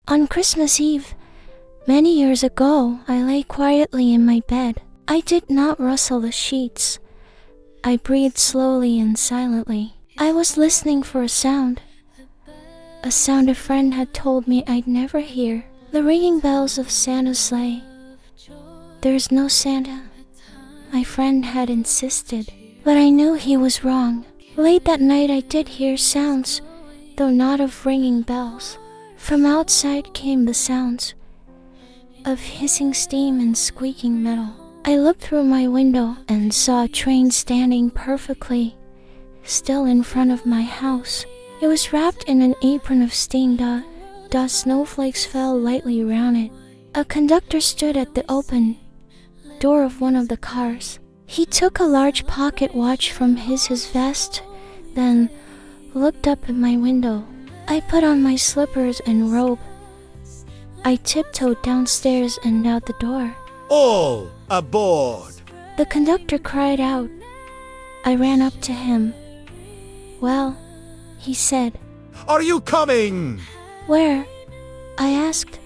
On Christmas Eve, many years ago, I lay quietly in my bed. I did not rustle the sheets. I breathed slowly and silently. I was listening for a sound a friend had told me I'd never hear. The ringing bells of Santa's sleigh. There's no Santa, my friend had insisted, but I knew he was wrong. Late that night I did hear sounds, though not of ringing bells. From outside came the sounds of hissing steam and squeaking metal. I looked through my window and saw a train standing perfectly still in front of my house. It was wrapped in an apron of steam. Dust snowflakes fell lightly around it. A conductor stood at the open door of one of the cars. He took a large pocket watch from his vest, then looked up at my window. I put on my slippers and robe. I tiptoed downstairs and out the door. All aboard! The conductor cried out. I ran up to him. Well, he said. Are you coming? Where? I asked.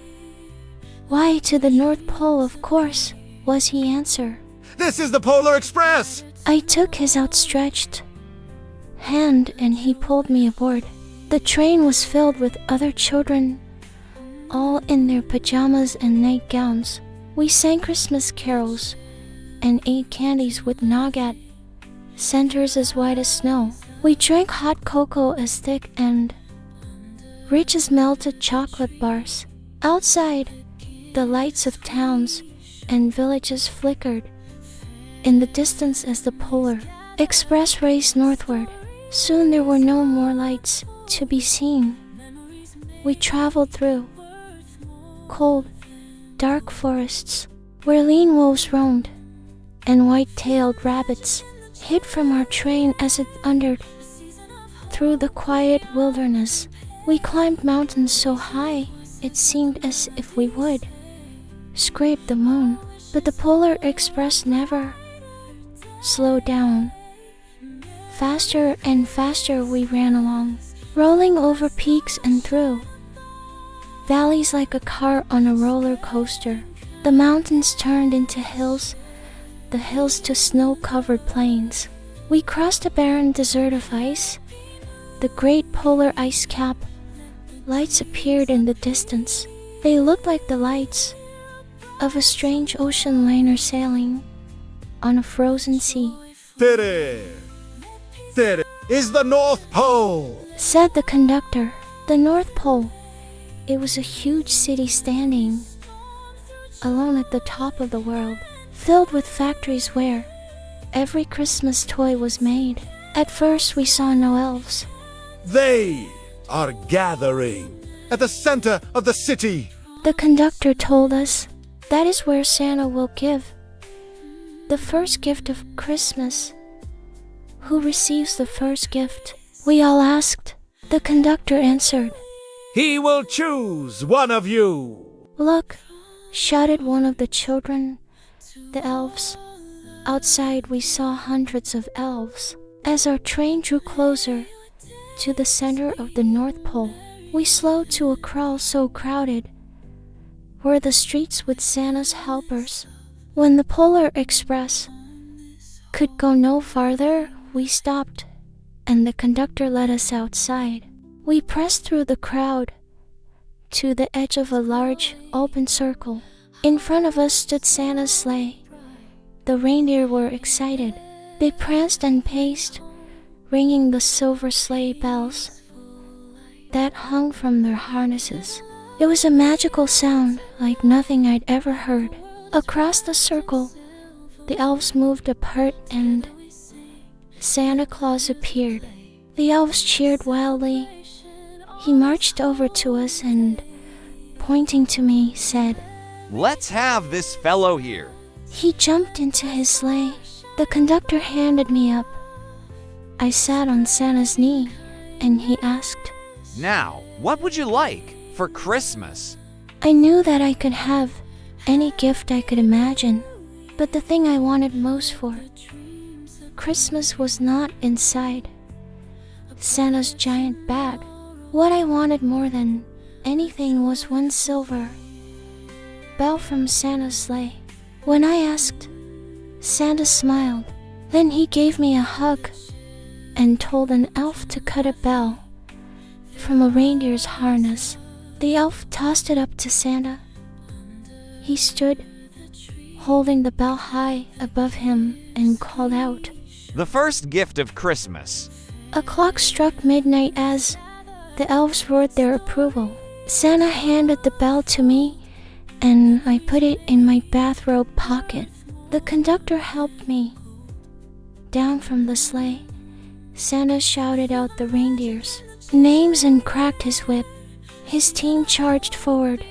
Why, to the North Pole, of course, was his answer. This is the Polar Express! I took his outstretched hand and he pulled me aboard. The train was filled with other children, all in their pajamas and nightgowns. We sang Christmas carols and ate candies with nougat, centers as white as snow. We drank hot cocoa as thick and rich as melted chocolate bars. Outside, the lights of towns and villages flickered in the distance as the Polar Express raced northward. Soon there were no more lights to be seen. We traveled through cold, dark forests where lean wolves roamed and white-tailed rabbits hid from our train as it thundered through the quiet wilderness. We climbed mountains so high it seemed as if we would scrape the moon, but the Polar Express never slowed down. Faster and faster we ran along, rolling over peaks and through valleys like a car on a roller coaster. The mountains turned into hills, the hills to snow-covered plains. We crossed a barren desert of ice. The great polar ice cap lights appeared in the distance. They looked like the lights of a strange ocean liner sailing on a frozen sea. There is the North Pole, said the conductor. The North Pole. It was a huge city standing alone at the top of the world, filled with factories where every Christmas toy was made. At first we saw no elves. They are gathering at the center of the city. The conductor told us that is where Santa will give the first gift of Christmas. Who receives the first gift? We all asked. The conductor answered, He will choose one of you. Look, shouted one of the children, the elves. Outside we saw hundreds of elves. As our train drew closer to the center of the North Pole, we slowed to a crawl. So crowded were the streets with Santa's helpers. When the Polar Express could go no farther, we stopped, and the conductor led us outside. We pressed through the crowd to the edge of a large, open circle. In front of us stood Santa's sleigh. The reindeer were excited. They pranced and paced, ringing the silver sleigh bells that hung from their harnesses. It was a magical sound like nothing I'd ever heard. Across the circle, the elves moved apart and Santa Claus appeared. The elves cheered wildly. He marched over to us and, pointing to me, said, Let's have this fellow here. He jumped into his sleigh. The conductor handed me up. I sat on Santa's knee, and he asked, Now, what would you like for Christmas? I knew that I could have any gift I could imagine, but the thing I wanted most for Christmas was not inside Santa's giant bag. What I wanted more than anything was one silver bell from Santa's sleigh. When I asked, Santa smiled. Then he gave me a hug and told an elf to cut a bell from a reindeer's harness. The elf tossed it up to Santa. He stood, holding the bell high above him, and called out, The first gift of Christmas. A clock struck midnight as the elves roared their approval. Santa handed the bell to me, and I put it in my bathrobe pocket. The conductor helped me down from the sleigh. Santa shouted out the reindeers' names and cracked his whip. His team charged forward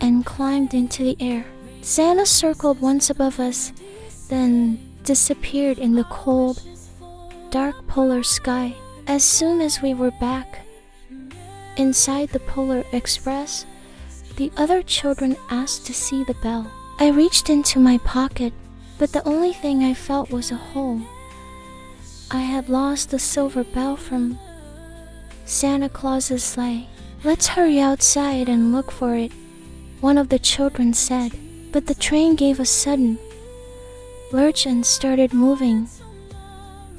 and climbed into the air. Santa circled once above us, then disappeared in the cold, dark polar sky. As soon as we were back inside the Polar Express, the other children asked to see the bell. I reached into my pocket, but the only thing I felt was a hole. I had lost the silver bell from Santa Claus's sleigh. Let's hurry outside and look for it, one of the children said. But the train gave a sudden lurch and started moving.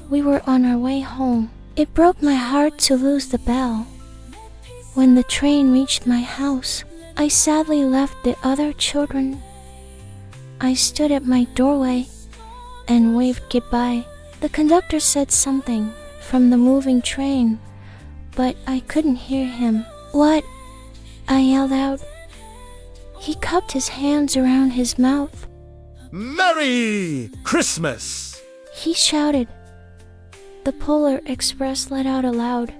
We were on our way home. It broke my heart to lose the bell. When the train reached my house, I sadly left the other children. I stood at my doorway and waved goodbye. The conductor said something from the moving train, but I couldn't hear him. What? I yelled out. He cupped his hands around his mouth. Merry Christmas! He shouted. The Polar Express let out a loud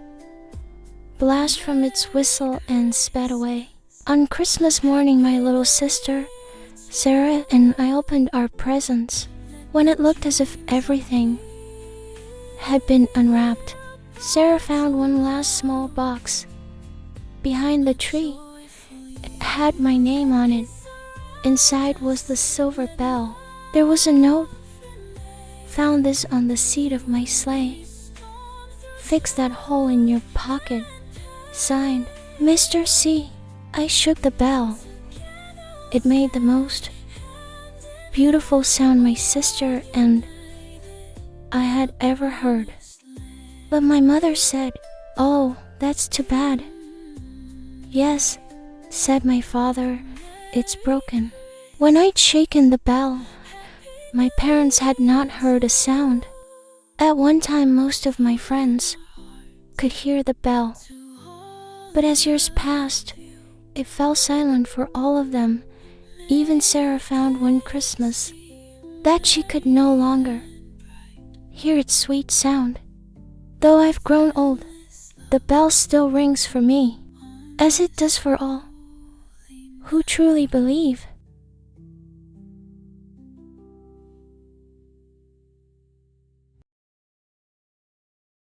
blast from its whistle and sped away. On Christmas morning, my little sister, Sarah, and I opened our presents. When it looked as if everything had been unwrapped, Sarah found one last small box behind the tree. It had my name on it. Inside was the silver bell. There was a note. Found this on the seat of my sleigh. Fix that hole in your pocket. Signed, Mr. C. I shook the bell. It made the most beautiful sound my sister and I had ever heard. But my mother said, "Oh, that's too bad." "Yes," said my father, "it's broken." When I'd shaken the bell, my parents had not heard a sound. At one time, most of my friends could hear the bell. But as years passed, it fell silent for all of them. Even Sarah found one Christmas that she could no longer hear its sweet sound. Though I've grown old, the bell still rings for me, as it does for all who truly believe.